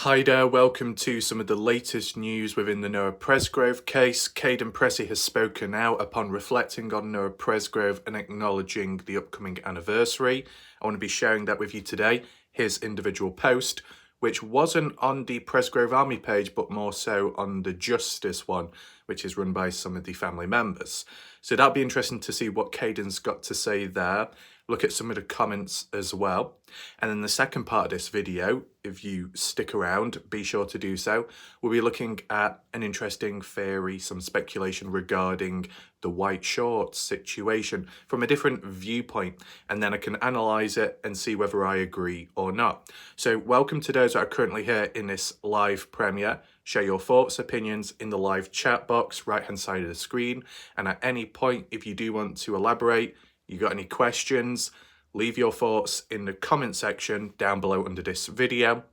Hi there, welcome to some of the latest news within the Noah Presgrove case. Kaden Pressy has spoken out upon reflecting on Noah Presgrove and acknowledging the upcoming anniversary. I want to be sharing that with you today, his individual post, which wasn't on the Presgrove Army page, but more so on the Justice one, which is run by some of the family members. So that'll be interesting to see what Kaden's got to say there. Look at some of the comments as well. And then the second part of this video, if you stick around, be sure to do so. We'll be looking at an interesting theory, some speculation regarding the white shorts situation from a different viewpoint, and then I can analyse it and see whether I agree or not. So welcome to those that are currently here in this live premiere. Share your thoughts, opinions in the live chat box, right hand side of the screen. And at any point, if you do want to elaborate, you got any questions, leave your thoughts in the comment section down below under this video.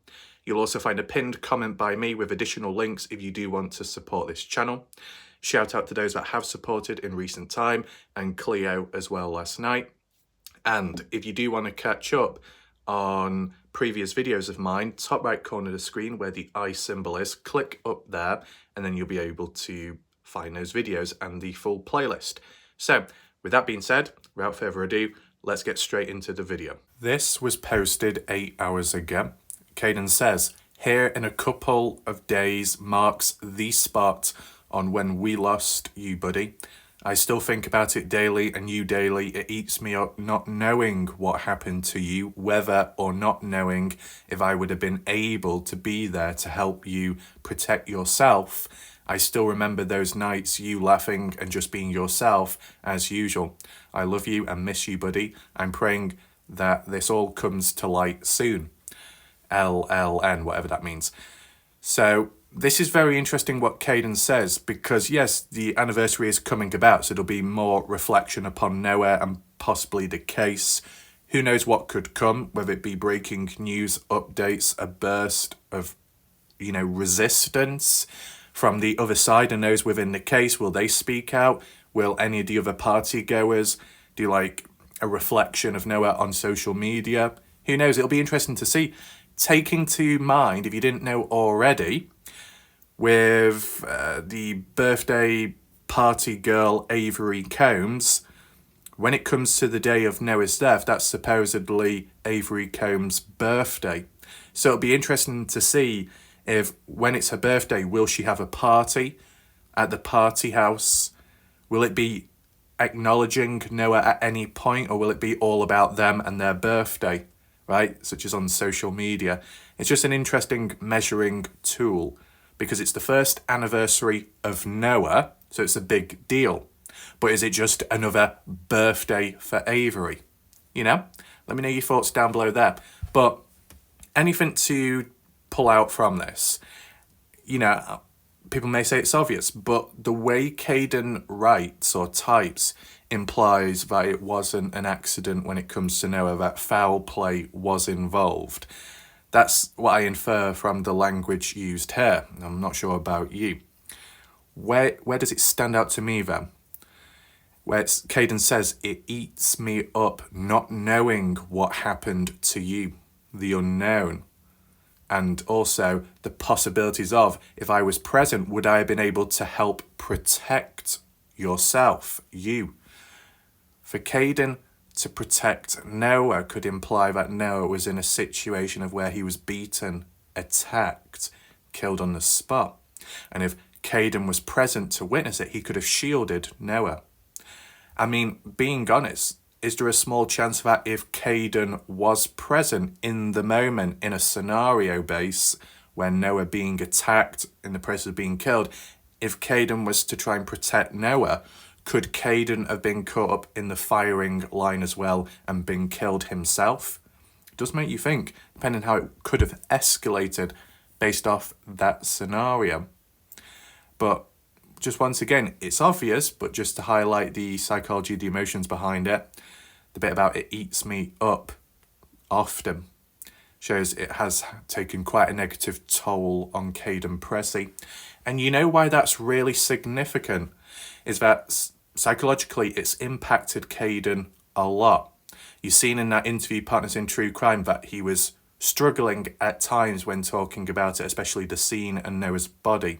You'll also find a pinned comment by me with additional links if you do want to support this channel. Shout out to those that have supported in recent time, and Cleo as well last night. And if you do want to catch up on previous videos of mine, top right corner of the screen where the I symbol is, click up there and then you'll be able to find those videos and the full playlist. So with that being said, without further ado, let's get straight into the video. This was posted 8 hours ago. Kaden says, "Here in a couple of days marks the spot on when we lost you, buddy. I still think about it daily and you daily. It eats me up not knowing what happened to you, whether or not knowing if I would have been able to be there to help you protect yourself. I still remember those nights, you laughing and just being yourself as usual. I love you and miss you, buddy. I'm praying that this all comes to light soon. LLN, whatever that means." So this is very interesting what Kaden says, because yes, the anniversary is coming about, so there'll be more reflection upon Noah and possibly the case. Who knows what could come, whether it be breaking news, updates, a burst of, resistance from the other side and those within the case. Will they speak out? Will any of the other party goers do like a reflection of Noah on social media? Who knows? It'll be interesting to see. Taking to mind, if you didn't know already, with the birthday party girl Avery Combs, when it comes to the day of Noah's death, that's supposedly Avery Combs' birthday. So it'll be interesting to see if, when it's her birthday, will she have a party at the party house? Will it be acknowledging Noah at any point, or will it be all about them and their birthday, right? Such as on social media. It's just an interesting measuring tool, because it's the first anniversary of Noah, so it's a big deal. But is it just another birthday for Avery? Let me know your thoughts down below there. But anything to pull out from this, people may say it's obvious, but the way Kaden writes or types implies that it wasn't an accident when it comes to Noah, that foul play was involved. That's what I infer from the language used here. I'm not sure about you. Where does it stand out to me then? Where Kaden says, "It eats me up not knowing what happened to you," the unknown. And also the possibilities of, if I was present, would I have been able to help protect yourself, you? For Kaden to protect Noah could imply that Noah was in a situation of where he was beaten, attacked, killed on the spot. And if Kaden was present to witness it, he could have shielded Noah. I mean, being honest, is there a small chance that if Kaden was present in the moment in a scenario base where Noah being attacked in the process of being killed, if Kaden was to try and protect Noah, could Kaden have been caught up in the firing line as well and been killed himself? It does make you think, depending on how it could have escalated based off that scenario. But just once again, it's obvious, but just to highlight the psychology, the emotions behind it, the bit about "it eats me up" often shows it has taken quite a negative toll on Kaden Pressy. And you know why that's really significant is that psychologically it's impacted Kaden a lot. You've seen in that interview, Partners in True Crime, that he was struggling at times when talking about it, especially the scene and Noah's body.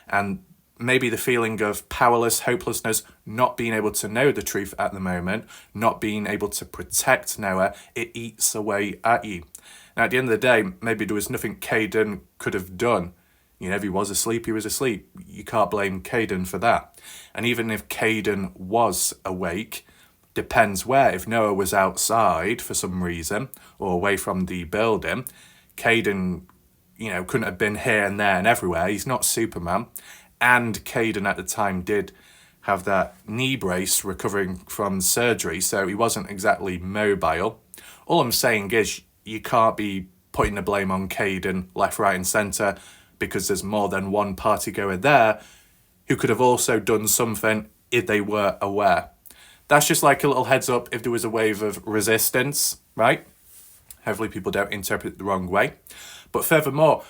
And maybe the feeling of powerless, hopelessness, not being able to know the truth at the moment, not being able to protect Noah, it eats away at you. Now, at the end of the day, maybe there was nothing Kaden could have done. You know, if he was asleep, he was asleep. You can't blame Kaden for that. And even if Kaden was awake, depends where. If Noah was outside for some reason or away from the building, Kaden, you know, couldn't have been here and there and everywhere. He's not Superman. And Kaden at the time did have that knee brace recovering from surgery, so he wasn't exactly mobile. All I'm saying is you can't be putting the blame on Kaden left, right and centre, because there's more than one party goer there who could have also done something if they were aware. That's just like a little heads up if there was a wave of resistance, right? Hopefully people don't interpret it the wrong way. But furthermore,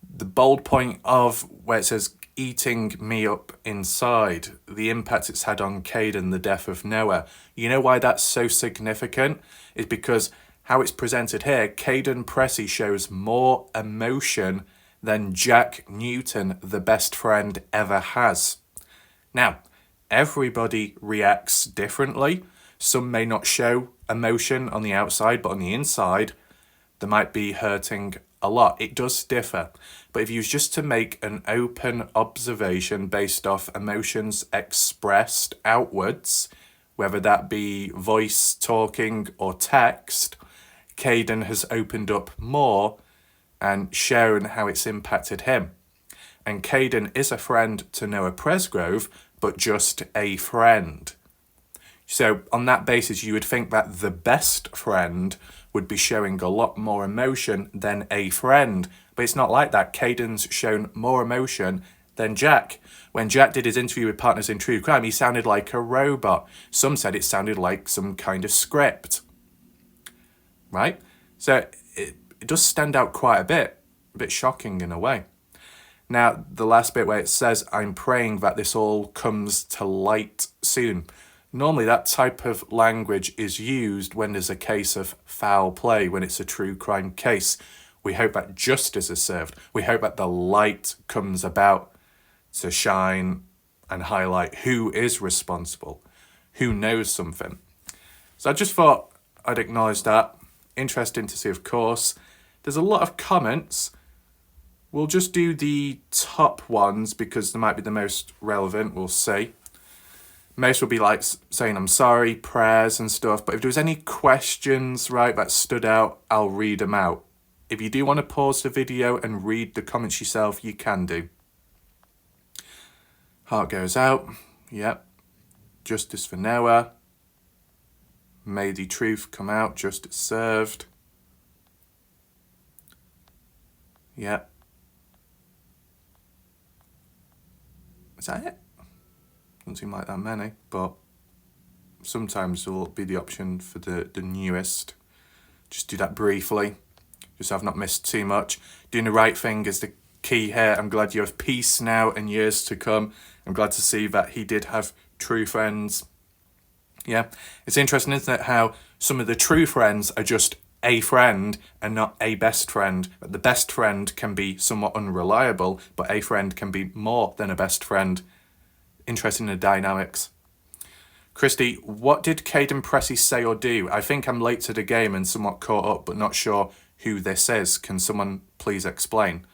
the bold point of where it says eating me up inside, the impact it's had on Kaden, the death of Noah. You know why that's so significant? Is because how it's presented here, Kaden Pressy shows more emotion than Jack Newton, the best friend, ever has. Now, everybody reacts differently. Some may not show emotion on the outside, but on the inside, they might be hurting a lot. It does differ. But if you was just to make an open observation based off emotions expressed outwards, whether that be voice, talking, or text, Kaden has opened up more and shown how it's impacted him. And Kaden is a friend to Noah Presgrove, but just a friend. So on that basis, you would think that the best friend would be showing a lot more emotion than a friend. But it's not like that. Kaden's shown more emotion than Jack. When Jack did his interview with Partners in True Crime, he sounded like a robot. Some said it sounded like some kind of script. Right? So it does stand out quite a bit shocking in a way. Now, the last bit where it says, I'm praying that this all comes to light soon. Normally that type of language is used when there's a case of foul play, when it's a true crime case. We hope that justice is served. We hope that the light comes about to shine and highlight who is responsible, who knows something. So I just thought I'd acknowledge that. Interesting to see, of course. There's a lot of comments. We'll just do the top ones because they might be the most relevant, we'll see. Most will be like saying I'm sorry, prayers and stuff. But if there was any questions, right, that stood out, I'll read them out. If you do want to pause the video and read the comments yourself, you can do. Heart goes out. Yep. Justice for Noah. May the truth come out. Justice served. Yep. Is that it? Doesn't seem like that many, but sometimes there will be the option for the newest. Just do that briefly, just so I've not missed too much. Doing the right thing is the key here. I'm glad you have peace now and years to come. I'm glad to see that he did have true friends. Yeah, it's interesting, isn't it, how some of the true friends are just a friend and not a best friend. But the best friend can be somewhat unreliable, but a friend can be more than a best friend. Interesting in the dynamics. Christy, what did Kaden Pressy say or do? I think I'm late to the game and somewhat caught up, but not sure who this is. Can someone please explain?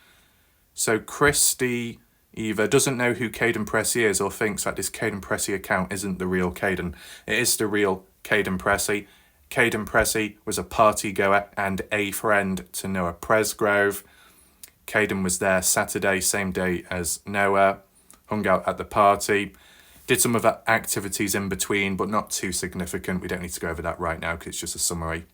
So Christy either doesn't know who Kaden Pressy is or thinks that this Kaden Pressy account isn't the real Kaden. It is the real Kaden Pressy. Kaden Pressy was a party goer and a friend to Noah Presgrove. Kaden was there Saturday, same day as Noah. Hung out at the party, did some of the activities in between, but not too significant. We don't need to go over that right now because it's just a summary.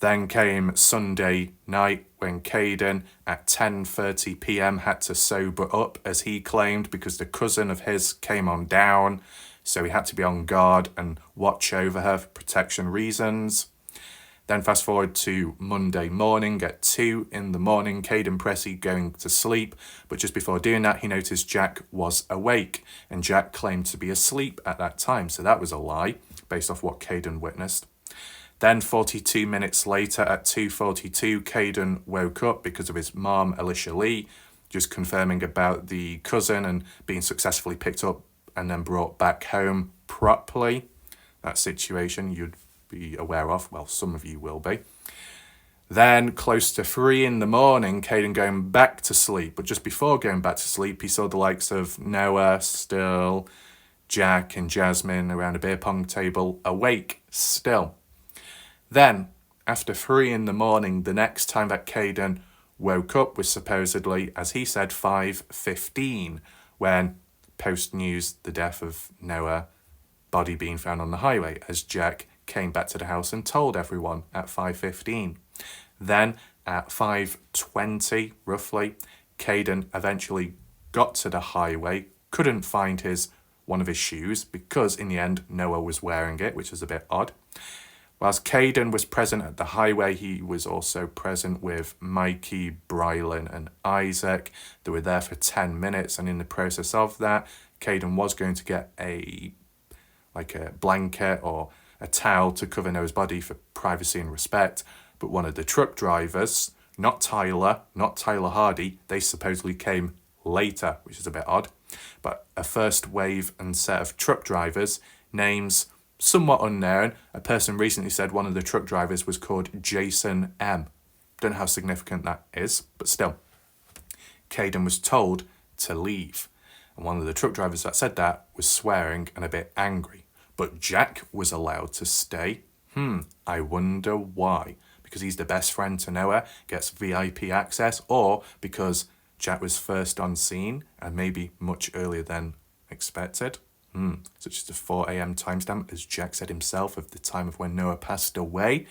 Then came Sunday night when Kaden at 10:30 p.m. had to sober up, as he claimed, because the cousin of his came on down. So he had to be on guard and watch over her for protection reasons. Then fast forward to Monday morning at 2 in the morning, Kaden Pressy going to sleep. But just before doing that, he noticed Jack was awake. And Jack claimed to be asleep at that time. So that was a lie, based off what Kaden witnessed. Then 42 minutes later at 2:42, Kaden woke up because of his mom, Alicia Lee, just confirming about the cousin and being successfully picked up and then brought back home properly. That situation you'd be aware of. Well, some of you will be. Then, close to 3 in the morning, Kaden going back to sleep. But just before going back to sleep, he saw the likes of Noah still, Jack and Jasmine around a beer pong table, awake still. Then, after 3 in the morning, the next time that Kaden woke up was supposedly, as he said, 5:15, when post-news the death of Noah, body being found on the highway, as Jack came back to the house and told everyone at 5:15. Then at 5:20, roughly, Kaden eventually got to the highway, couldn't find one of his shoes because in the end Noah was wearing it, which was a bit odd. Whilst Kaden was present at the highway, he was also present with Mikey, Brylan and Isaac. They were there for 10 minutes, and in the process of that, Kaden was going to get a blanket or a towel to cover Noah's body for privacy and respect. But one of the truck drivers, not Tyler Hardy, they supposedly came later, which is a bit odd. But a first wave and set of truck drivers, names somewhat unknown. A person recently said one of the truck drivers was called Jason M. Don't know how significant that is, but still. Kaden was told to leave. And one of the truck drivers that said that was swearing and a bit angry. But Jack was allowed to stay. I wonder why. Because he's the best friend to Noah, gets VIP access, or because Jack was first on scene and maybe much earlier than expected. Such as the 4 a.m. timestamp, as Jack said himself, of the time of when Noah passed away.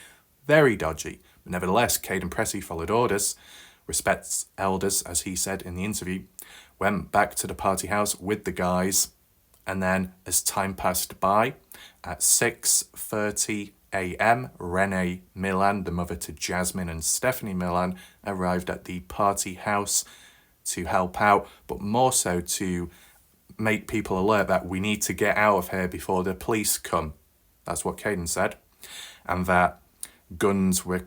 Very dodgy. But nevertheless, Kaden Pressy followed orders, respects elders, as he said in the interview, went back to the party house with the guys, and then as time passed by, at 6:30 a.m, Renee Milan, the mother to Jasmine and Stephanie Milan, arrived at the party house to help out, but more so to make people alert that we need to get out of here before the police come. That's what Kaden said. And that guns were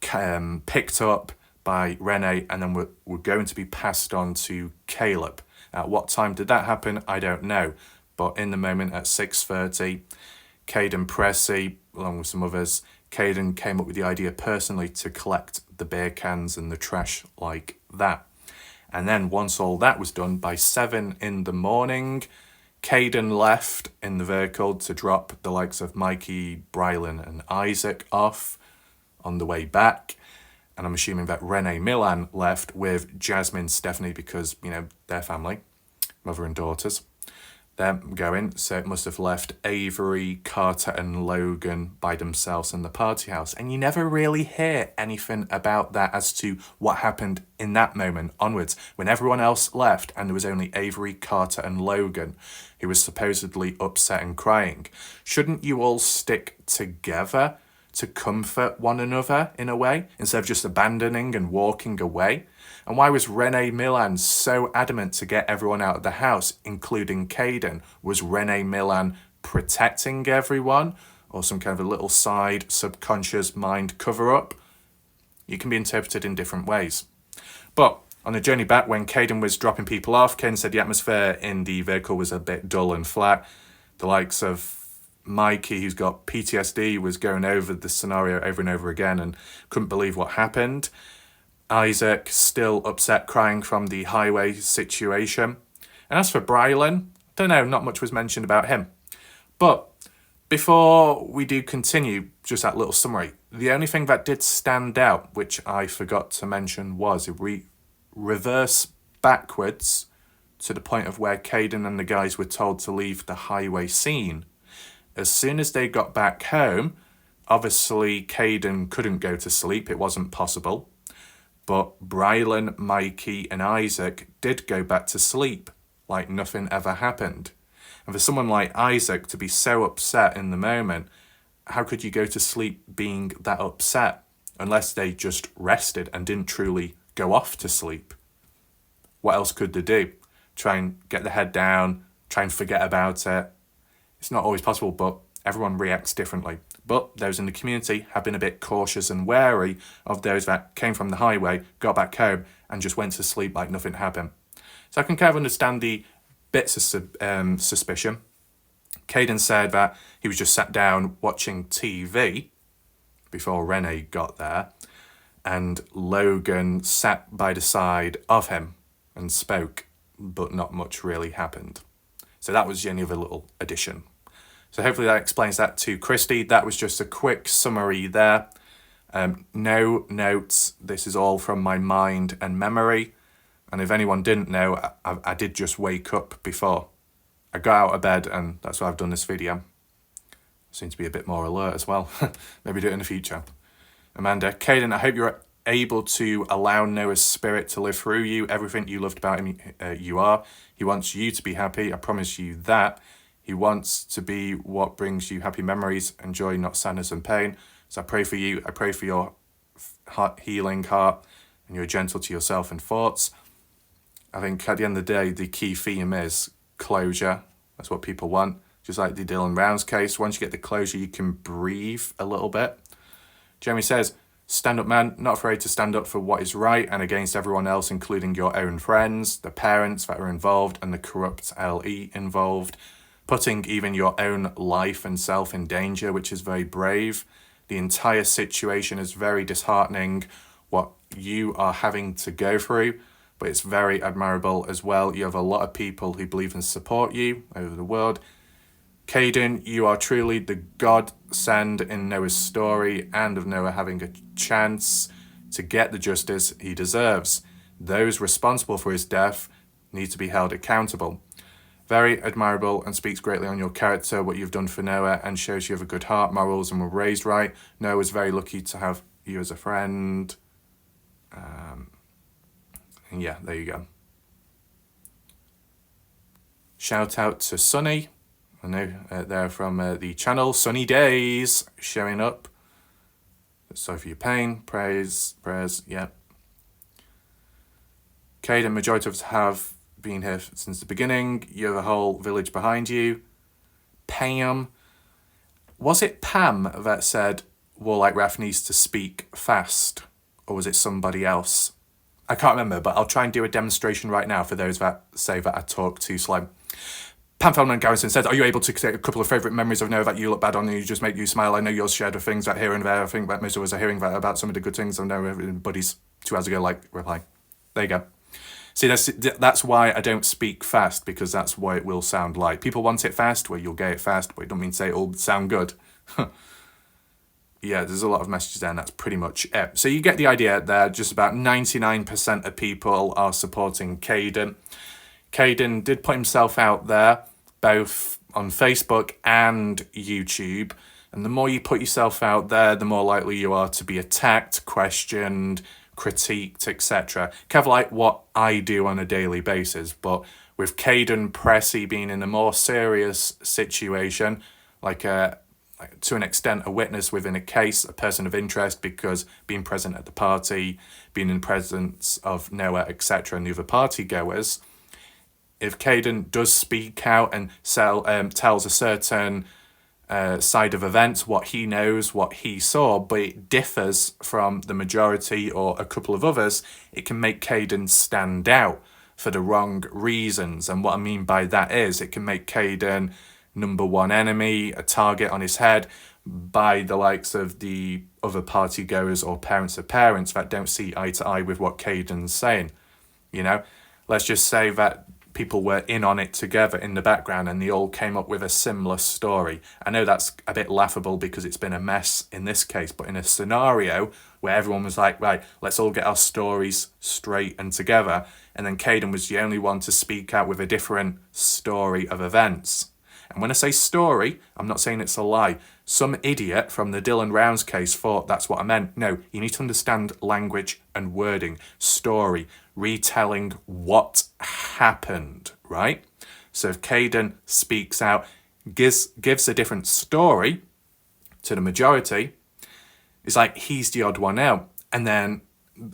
picked up by Renee and then were going to be passed on to Caleb. At what time did that happen? I don't know. But in the moment at 6:30, Kaden Pressy, along with some others, Kaden came up with the idea personally to collect the beer cans and the trash like that. And then once all that was done, by 7 in the morning, Kaden left in the vehicle to drop the likes of Mikey, Brylan and Isaac off on the way back. And I'm assuming that Renee Milan left with Jasmine, Stephanie, because, their family, mother and daughters. Them going, so it must have left Avery, Carter and Logan by themselves in the party house. And you never really hear anything about that as to what happened in that moment onwards, when everyone else left and there was only Avery, Carter and Logan, who was supposedly upset and crying. Shouldn't you all stick together to comfort one another in a way, instead of just abandoning and walking away? And why was Renee Milan so adamant to get everyone out of the house, including Kaden? Was Renee Milan protecting everyone, or some kind of a little side subconscious mind cover-up? It can be interpreted in different ways. But on the journey back, when Kaden was dropping people off, Kaden said the atmosphere in the vehicle was a bit dull and flat. The likes of Mikey, who's got PTSD, was going over the scenario over and over again and couldn't believe what happened. Isaac, still upset, crying from the highway situation. And as for Brylan, don't know, not much was mentioned about him. But before we do continue, just that little summary, the only thing that did stand out, which I forgot to mention, was if we reverse backwards to the point of where Kaden and the guys were told to leave the highway scene. As soon as they got back home, obviously Kaden couldn't go to sleep, it wasn't possible. But Brylan, Mikey and Isaac did go back to sleep like nothing ever happened. And for someone like Isaac to be so upset in the moment, how could you go to sleep being that upset unless they just rested and didn't truly go off to sleep? What else could they do? Try and get their head down, try and forget about it. It's not always possible, but everyone reacts differently. But those in the community have been a bit cautious and wary of those that came from the highway, got back home, and just went to sleep like nothing happened. So I can kind of understand the bits of suspicion. Kaden said that he was just sat down watching TV before Renee got there, and Logan sat by the side of him and spoke, but not much really happened. So that was the only other little addition. So hopefully that explains that to Christy. That was just a quick summary there. No notes. This is all from my mind and memory. And if anyone didn't know, I did just wake up before. I got out of bed, and that's why I've done this video. I seem to be a bit more alert as well. Maybe do it in the future. Amanda, Kaden, I hope you're able to allow Noah's spirit to live through you. Everything you loved about him, you are. He wants you to be happy. I promise you that. He wants to be what brings you happy memories and joy, not sadness and pain. So I pray for you. I pray for your healing heart, and you're gentle to yourself and thoughts. I think at the end of the day, the key theme is closure. That's what people want. Just like the Dylan Rounds case, once you get the closure, you can breathe a little bit. Jeremy says, stand up man, not afraid to stand up for what is right and against everyone else, including your own friends, the parents that are involved, and the corrupt LE involved. Putting even your own life and self in danger, which is very brave. The entire situation is very disheartening, what you are having to go through, but it's very admirable as well. You have a lot of people who believe and support you over the world. Kaden, you are truly the godsend in Noah's story and of Noah having a chance to get the justice he deserves. Those responsible for his death need to be held accountable. Very admirable and speaks greatly on your character, what you've done for Noah, and shows you have a good heart, morals, and were raised right. Noah was very lucky to have you as a friend. And yeah, there you go. Shout out to Sunny. I know they're from the channel. Sunny Days showing up. Sorry for your pain. Prayers, yeah. Kaden, majority of us have been here since the beginning. You have a whole village behind you. Pam. Was it Pam that said Warlike Raf needs to speak fast? Or was it somebody else? I can't remember, but I'll try and do a demonstration right now for those that say that I talk too slow. Pam Feldman Garrison says, are you able to take a couple of favourite memories of Noah that you look bad on and you just make you smile? I know yours shared of things that here and there. I think that most of us are hearing that about some of the good things. I know buddies 2 hours ago reply. There you go. See, that's why I don't speak fast, because that's what it will sound like. People want it fast, well, you'll get it fast, but it don't mean to say it'll sound good. Yeah, there's a lot of messages there, and that's pretty much it. So you get the idea there. Just about 99% of people are supporting Kaden. Kaden did put himself out there, both on Facebook and YouTube. And the more you put yourself out there, the more likely you are to be attacked, questioned, critiqued, etc. Kind of like what I do on a daily basis. But with Kaden Pressy being in a more serious situation, like to an extent a witness within a case, a person of interest, because being present at the party, being in the presence of Noah, etc., and the other party goers, if Kaden does speak out and tells a certain side of events, what he knows, what he saw, but it differs from the majority or a couple of others, it can make Kaden stand out for the wrong reasons. And what I mean by that is it can make Kaden number one enemy, a target on his head by the likes of the other party goers or parents of parents that don't see eye to eye with what Kaden's saying. You know, let's just say that people were in on it together in the background and they all came up with a similar story. I know that's a bit laughable because it's been a mess in this case, but in a scenario where everyone was like, right, let's all get our stories straight and together, and then Kaden was the only one to speak out with a different story of events. And when I say story, I'm not saying it's a lie. Some idiot from the Dylan Rounds case thought that's what I meant. No, you need to understand language and wording. Story, retelling what happened, right? So if Kaden speaks out, gives a different story to the majority, it's like he's the odd one out. And then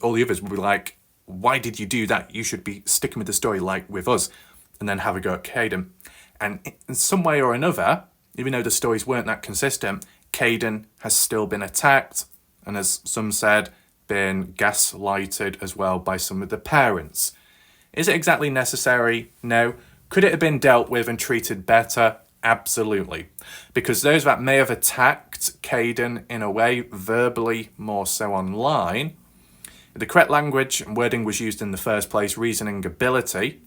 all the others will be like, why did you do that? You should be sticking with the story like with us. And then have a go at Kaden. And in some way or another, even though the stories weren't that consistent, Kaden has still been attacked and, as some said, been gaslighted as well by some of the parents. Is it exactly necessary? No. Could it have been dealt with and treated better? Absolutely. Because those that may have attacked Kaden in a way, verbally more so online, if the correct language and wording was used in the first place, reasoning ability,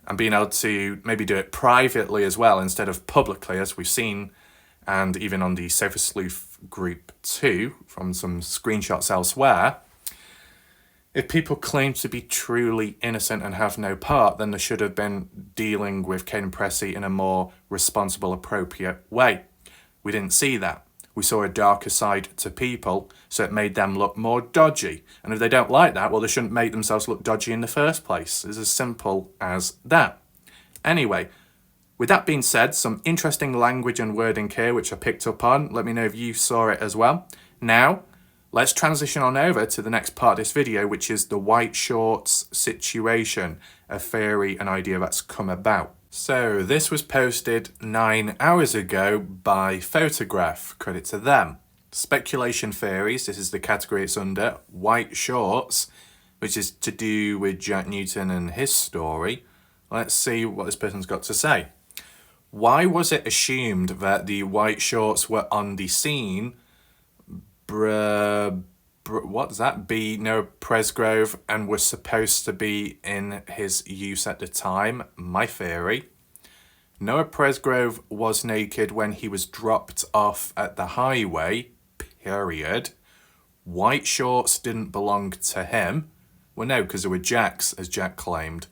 and being able to maybe do it privately as well instead of publicly, as we've seen, and even on the Sofa Sleuth group too, from some screenshots elsewhere, if people claim to be truly innocent and have no part, then they should have been dealing with Kaden Pressy in a more responsible, appropriate way. We didn't see that. We saw a darker side to people, so it made them look more dodgy. And if they don't like that, well, they shouldn't make themselves look dodgy in the first place. It's as simple as that. Anyway, with that being said, some interesting language and wording here, which I picked up on. Let me know if you saw it as well. Now, let's transition on over to the next part of this video, which is the white shorts situation, a theory, an idea that's come about. So this was posted 9 hours ago by Photograph, credit to them. Speculation theories, this is the category it's under, white shorts, which is to do with Jack Newton and his story. Let's see what this person's got to say. Why was it assumed that the white shorts were on the scene? What's that? Noah Presgrove, and was supposed to be in his use at the time. My theory. Noah Presgrove was naked when he was dropped off at the highway, period. White shorts didn't belong to him. Well, no, because they were Jack's, as Jack claimed.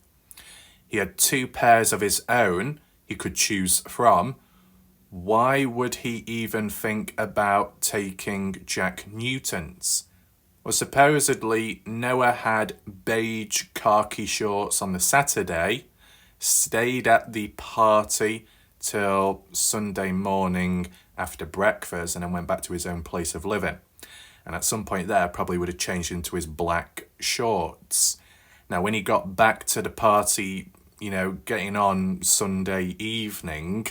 He had 2 pairs of his own he could choose from. Why would he even think about taking Jack Newton's? Well, supposedly Noah had beige khaki shorts on the Saturday, stayed at the party till Sunday morning after breakfast, and then went back to his own place of living. And at some point there, probably would have changed into his black shorts. Now, when he got back to the party, getting on Sunday evening,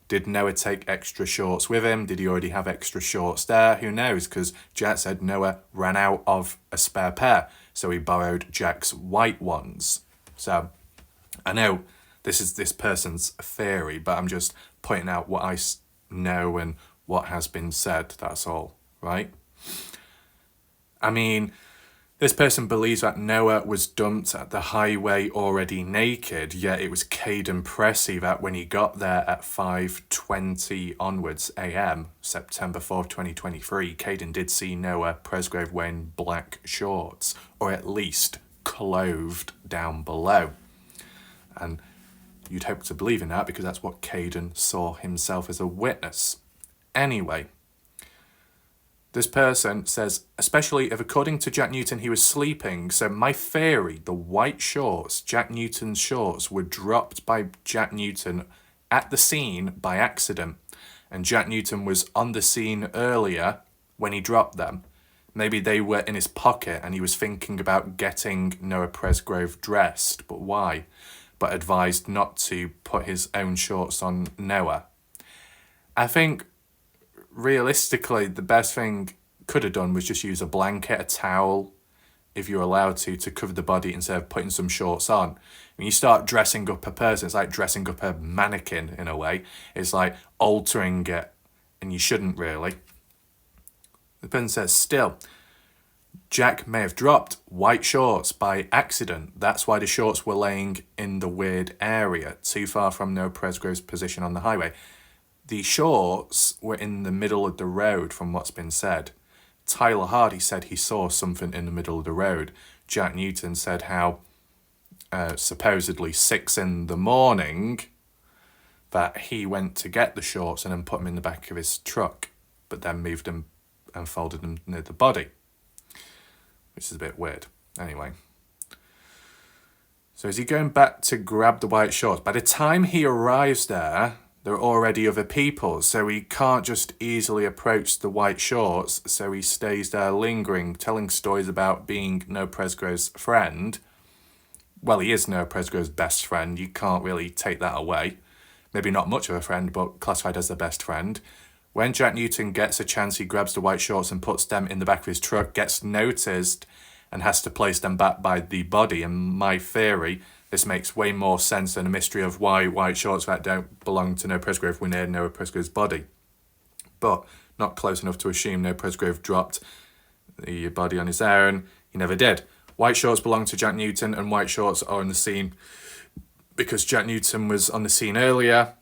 did Noah take extra shorts with him? Did he already have extra shorts there? Who knows? Because Jack said Noah ran out of a spare pair, so he borrowed Jack's white ones. So I know this is this person's theory, but I'm just pointing out what I know and what has been said, that's all, right? I mean, this person believes that Noah was dumped at the highway already naked, yet it was Kaden Pressy that when he got there at 5:20 onwards AM, September 4th, 2023, Kaden did see Noah Presgrove wearing black shorts, or at least clothed down below. And you'd hope to believe in that because that's what Kaden saw himself as a witness. Anyway, this person says, especially if according to Jack Newton he was sleeping, so my theory, the white shorts, Jack Newton's shorts, were dropped by Jack Newton at the scene by accident, and Jack Newton was on the scene earlier when he dropped them. Maybe they were in his pocket and he was thinking about getting Noah Presgrove dressed, but why? But advised not to put his own shorts on Noah. I think realistically, the best thing could have done was just use a blanket, a towel, if you're allowed to cover the body instead of putting some shorts on. When you start dressing up a person, it's like dressing up a mannequin in a way. It's like altering it, and you shouldn't really. The person says, still, Jack may have dropped white shorts by accident. That's why the shorts were laying in the weird area, too far from Noah Presgrove's position on the highway. The shorts were in the middle of the road from what's been said. Tyler Hardy said he saw something in the middle of the road. Jack Newton said how supposedly 6 a.m, that he went to get the shorts and then put them in the back of his truck, but then moved them and folded them near the body, which is a bit weird. Anyway. So is he going back to grab the white shorts? By the time he arrives there are already other people, so he can't just easily approach the white shorts, so he stays there lingering, telling stories about being Noah Presgrove's friend. Well, he is Noah Presgrove's best friend, you can't really take that away. Maybe not much of a friend, but classified as the best friend. When Jack Newton gets a chance, he grabs the white shorts and puts them in the back of his truck, gets noticed, and has to place them back by the body. In my theory, this makes way more sense than a mystery of why white shorts that don't belong to Noah Presgrove were near Noah Presgrove's body. But not close enough to assume Noah Presgrove dropped the body on his own. He never did. White shorts belong to Jack Newton, and white shorts are on the scene because Jack Newton was on the scene earlier.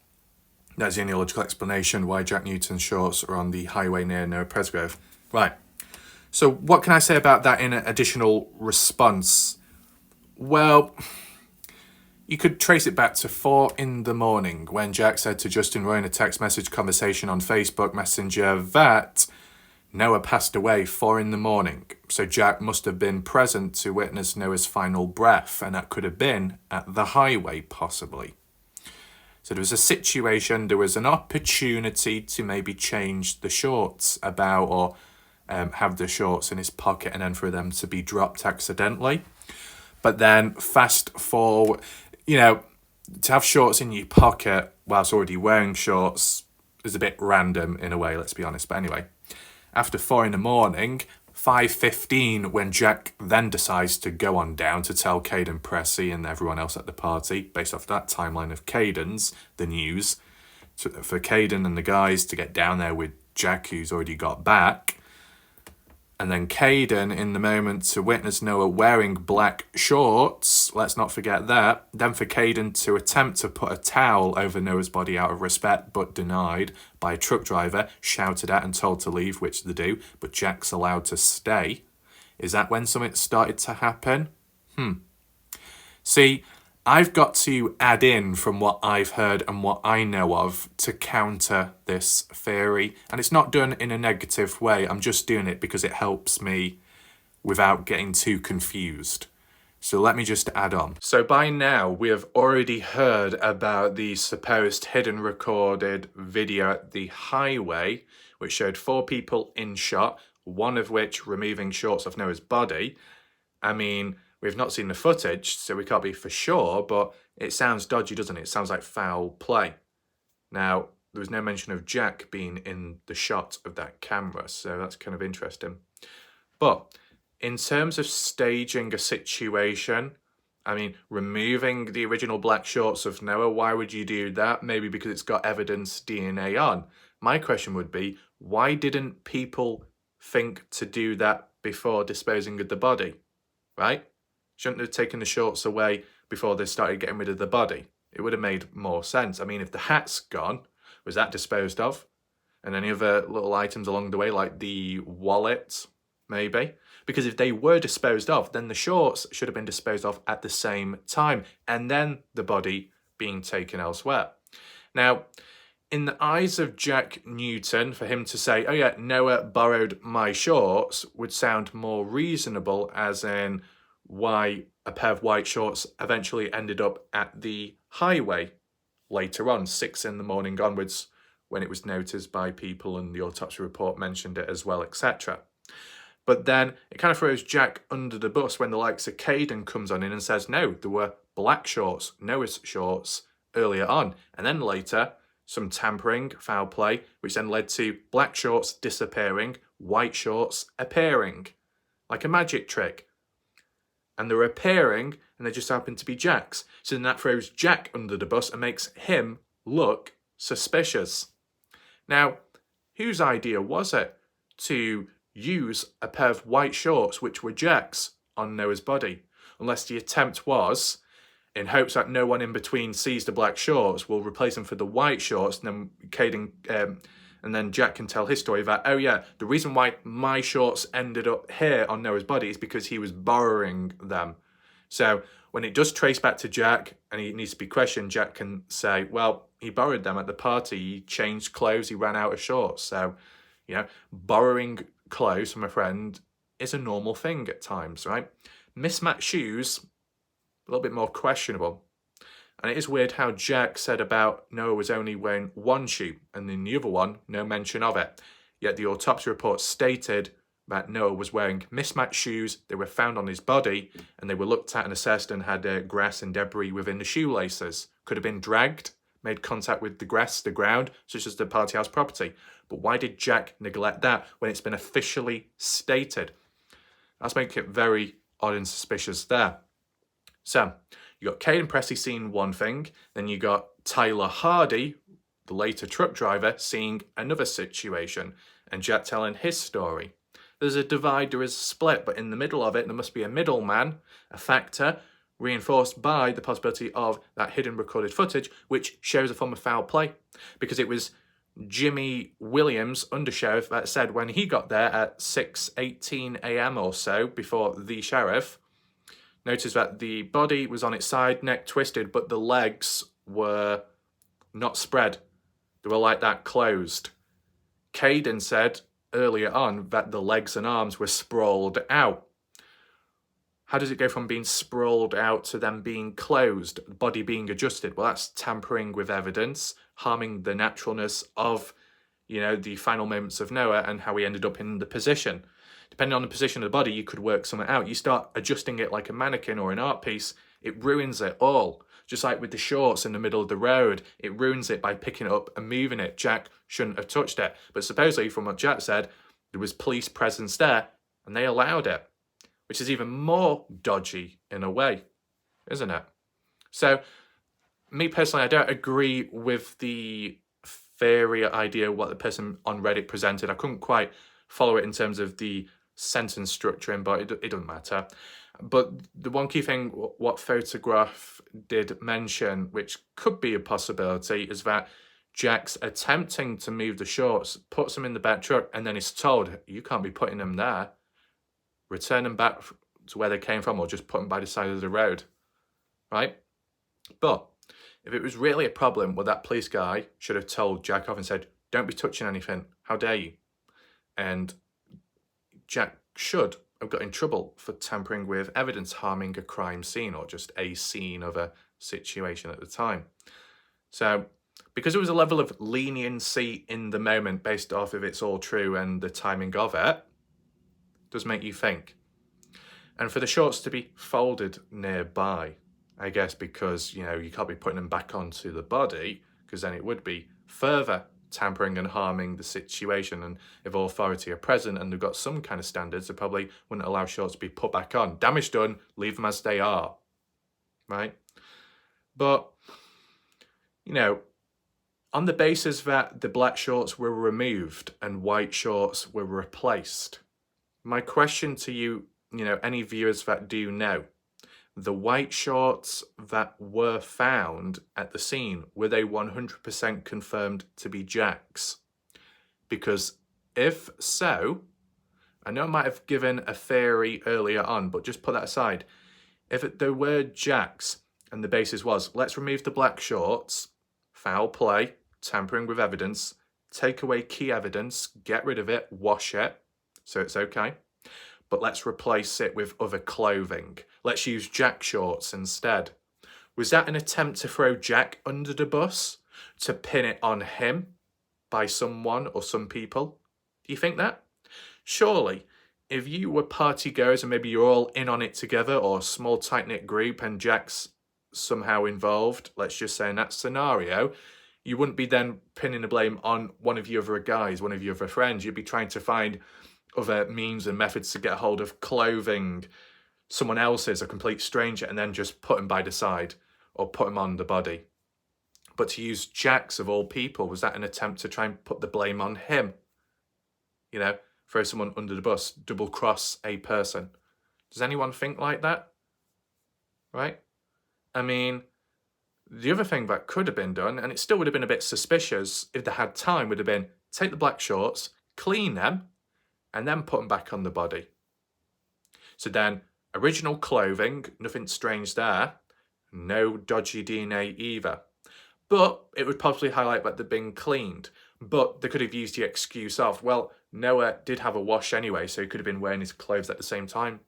That's the only logical explanation why Jack Newton's shorts are on the highway near Noah Presgrove. Right. So what can I say about that in an additional response? Well, you could trace it back to 4 a.m. when Jack said to Justin Roy in a text message conversation on Facebook Messenger that Noah passed away 4 a.m. So Jack must have been present to witness Noah's final breath, and that could have been at the highway, possibly. So there was a situation, there was an opportunity to maybe change the shorts about, or have the shorts in his pocket and then for them to be dropped accidentally. But then fast forward, to have shorts in your pocket whilst already wearing shorts is a bit random in a way, let's be honest. But anyway, after 4 a.m, 5:15, when Jack then decides to go on down to tell Kaden Pressy and everyone else at the party, based off that timeline of Kaden's, the news, for Kaden and the guys to get down there with Jack, who's already got back. And then Kaden, in the moment, to witness Noah wearing black shorts, let's not forget that. Then for Kaden to attempt to put a towel over Noah's body out of respect, but denied by a truck driver, shouted at and told to leave, which they do, but Jack's allowed to stay. Is that when something started to happen? See, I've got to add in from what I've heard and what I know of to counter this theory. And it's not done in a negative way. I'm just doing it because it helps me without getting too confused. So let me just add on. So by now, we have already heard about the supposed hidden recorded video at the highway, which showed 4 people in shot, one of which removing shorts off Noah's body. I mean, we've not seen the footage, so we can't be for sure, but it sounds dodgy, doesn't it? It sounds like foul play. Now, there was no mention of Jack being in the shot of that camera, so that's kind of interesting. But in terms of staging a situation, I mean, removing the original black shorts of Noah, why would you do that? Maybe because it's got evidence DNA on. My question would be, why didn't people think to do that before disposing of the body, right? Shouldn't they have taken the shorts away before they started getting rid of the body? It would have made more sense. I mean, if the hat's gone, was that disposed of? And any other little items along the way, like the wallet, maybe? Because if they were disposed of, then the shorts should have been disposed of at the same time, and then the body being taken elsewhere. Now, in the eyes of Jack Newton, for him to say, oh yeah, Noah borrowed my shorts, would sound more reasonable, as in why a pair of white shorts eventually ended up at the highway later on, 6 a.m. onwards, when it was noticed by people and the autopsy report mentioned it as well, etc. But then it kind of throws Jack under the bus when the likes of Kaden comes on in and says, no, there were black shorts, Noah's shorts, earlier on. And then later, some tampering, foul play, which then led to black shorts disappearing, white shorts appearing, like a magic trick. And they're appearing, and they just happen to be Jack's. So then that throws Jack under the bus and makes him look suspicious. Now, whose idea was it to use a pair of white shorts, which were Jack's, on Noah's body? Unless the attempt was, in hopes that no one in between sees the black shorts, will replace them for the white shorts, and then Kaden, and then Jack can tell his story that, oh yeah, the reason why my shorts ended up here on Noah's body is because he was borrowing them. So when it does trace back to Jack and he needs to be questioned, Jack can say, well, he borrowed them at the party, he changed clothes, he ran out of shorts. So, borrowing clothes from a friend is a normal thing at times, right? Mismatched shoes, a little bit more questionable. And it is weird how Jack said about Noah was only wearing one shoe, and in the other one, no mention of it. Yet the autopsy report stated that Noah was wearing mismatched shoes, they were found on his body, and they were looked at and assessed and had grass and debris within the shoelaces. Could have been dragged, made contact with the grass, the ground, such as the party house property. But why did Jack neglect that when it's been officially stated? That's making it very odd and suspicious there. So, you got Kaden Pressy seeing one thing, then you got Tyler Hardy, the later truck driver, seeing another situation, and Jack telling his story. There's a divide, there is a split, but in the middle of it, there must be a middleman, a factor, reinforced by the possibility of that hidden recorded footage, which shows a form of foul play. Because it was Jimmy Williams, undersheriff, that said when he got there at 6:18 a.m. or so, before the sheriff, noticed that the body was on its side, neck twisted, but the legs were not spread. They were like that, closed. Kaden said earlier on that the legs and arms were sprawled out. How does it go from being sprawled out to them being closed, the body being adjusted? Well, that's tampering with evidence, harming the naturalness of, the final moments of Noah and how he ended up in the position. Depending on the position of the body, you could work something out. You start adjusting it like a mannequin or an art piece, it ruins it all. Just like with the shorts in the middle of the road, it ruins it by picking it up and moving it. Jack shouldn't have touched it. But supposedly, from what Jack said, there was police presence there and they allowed it, which is even more dodgy in a way, isn't it? So, me personally, I don't agree with the theory idea what the person on Reddit presented. I couldn't quite follow it in terms of the sentence structuring, but it doesn't matter. But the one key thing, what Photograph did mention, which could be a possibility, is that Jack's attempting to move the shorts, puts them in the back truck, and then is told, you can't be putting them there. Return them back to where they came from, or just put them by the side of the road, right? But if it was really a problem, well, that police guy should have told Jack off and said, don't be touching anything. How dare you? And Jack should have got in trouble for tampering with evidence, harming a crime scene or just a scene of a situation at the time. So, because there was a level of leniency in the moment based off of it's all true and the timing of it, does make you think. And for the shorts to be folded nearby, I guess because, you can't be putting them back onto the body, because then it would be further tampering and harming the situation. And if authority are present and they've got some kind of standards, they probably wouldn't allow shorts to be put back on. Damage done, leave them as they are, right? But, on the basis that the black shorts were removed and white shorts were replaced, my question to you, any viewers that do know, the white shorts that were found at the scene, were they 100% confirmed to be Jack's? Because if so, I know I might have given a theory earlier on, but just put that aside. If there were Jack's and the basis was, let's remove the black shorts, foul play, tampering with evidence, take away key evidence, get rid of it, wash it, so it's okay. But let's replace it with other clothing. Let's use Jack shorts instead. Was that an attempt to throw Jack under the bus? To pin it on him by someone or some people? Do you think that? Surely, if you were party goers and maybe you're all in on it together, or a small tight-knit group and Jack's somehow involved, let's just say in that scenario, you wouldn't be then pinning the blame on one of your other guys, one of your other friends. You'd be trying to find other means and methods to get hold of clothing, someone else's, a complete stranger, and then just put him by the side or put him on the body. But to use Jack's of all people, was that an attempt to try and put the blame on him? Throw someone under the bus, double cross a person. Does anyone think like that? Right? I mean, the other thing that could have been done, and it still would have been a bit suspicious if they had time, would have been take the black shorts, clean them, and then put them back on the body. So then, original clothing, nothing strange there, no dodgy DNA either. But it would possibly highlight that they've been cleaned. But they could have used the excuse of, well, Noah did have a wash anyway, so he could have been wearing his clothes at the same time.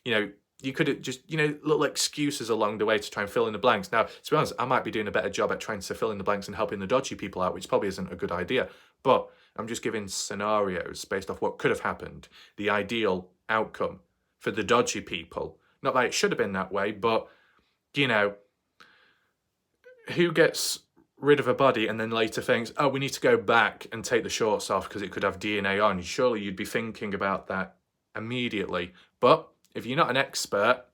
You could have just, little excuses along the way to try and fill in the blanks. Now, to be honest, I might be doing a better job at trying to fill in the blanks and helping the dodgy people out, which probably isn't a good idea. But I'm just giving scenarios based off what could have happened, the ideal outcome for the dodgy people. Not that it should have been that way, but, who gets rid of a body and then later thinks, oh, we need to go back and take the shorts off because it could have DNA on, surely you'd be thinking about that immediately. But if you're not an expert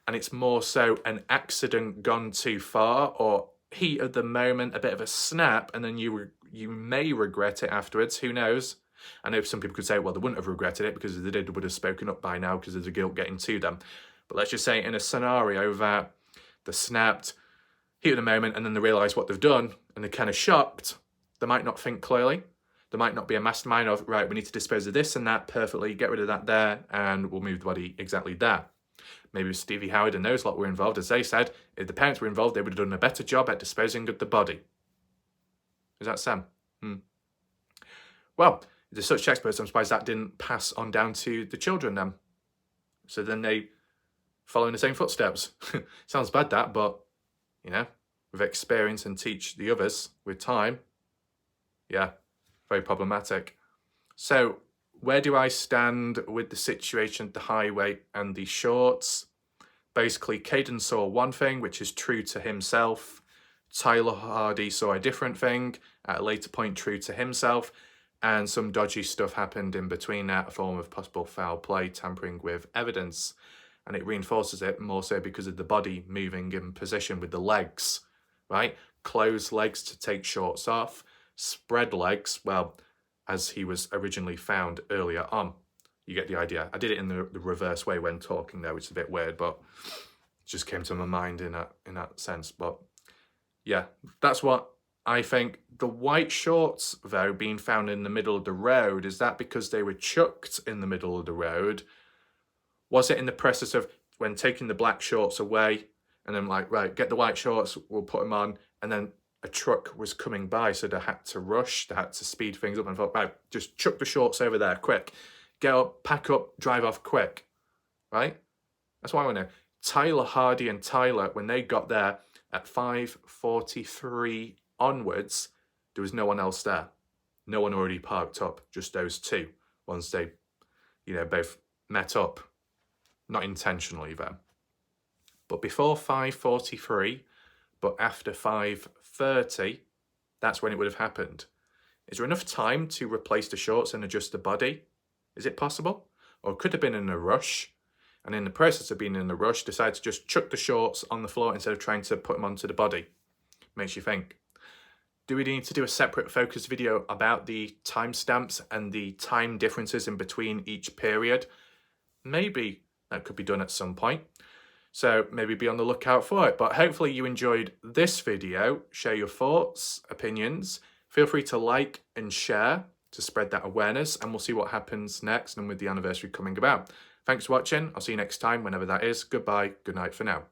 and it's more so an accident gone too far or heat of the moment, a bit of a snap, and then you may regret it afterwards, who knows? I know some people could say, well, they wouldn't have regretted it because if they did, they would have spoken up by now because of the guilt getting to them. But let's just say in a scenario that they snapped, heat of the moment, and then they realise what they've done and they're kind of shocked, they might not think clearly. There might not be a mastermind of, right, we need to dispose of this and that perfectly, get rid of that there, and we'll move the body exactly there. Maybe Stevie Howard and those lot were involved. As they said, if the parents were involved, they would have done a better job at disposing of the body. Is that Sam? Well, if they're such experts, I'm surprised that didn't pass on down to the children then. So then they follow in the same footsteps. Sounds bad, that, but, you know, with experience and teach the others with time, yeah, very problematic. So where do I stand with the situation at the highway and the shorts? Basically, Kaden saw one thing, which is true to himself. Tyler Hardy saw a different thing, at a later point true to himself. And some dodgy stuff happened in between that, a form of possible foul play, tampering with evidence. And it reinforces it more so because of the body moving in position with the legs, right? Closed legs to take shorts off, spread legs, well, as he was originally found earlier on. You get the idea. I did it in the reverse way when talking there, which is a bit weird, but it just came to my mind in that sense. But yeah, that's what I think. The white shorts, though, being found in the middle of the road, is that because they were chucked in the middle of the road? Was it in the process of when taking the black shorts away and then like, right, get the white shorts, we'll put them on, and then a truck was coming by, so they had to rush, they had to speed things up and thought, right, just chuck the shorts over there, quick. Get up, pack up, drive off quick, right? That's why I want to know. Tyler Hardy and Tyler, when they got there at 5:43 onwards, there was no one else there. No one already parked up, just those two, once they, you know, both met up. Not intentionally then. But before 5:43, but after 5:30, that's when it would have happened. Is there enough time to replace the shorts and adjust the body? Is it possible? Or could have been in a rush, and in the process of being in a rush, decide to just chuck the shorts on the floor instead of trying to put them onto the body? Makes you think. Do we need to do a separate focus video about the timestamps and the time differences in between each period? Maybe that could be done at some point. So maybe be on the lookout for it. But hopefully you enjoyed this video. Share your thoughts, opinions. Feel free to like and share to spread that awareness, and we'll see what happens next and with the anniversary coming about. Thanks for watching. I'll see you next time, whenever that is. Goodbye. Good night for now.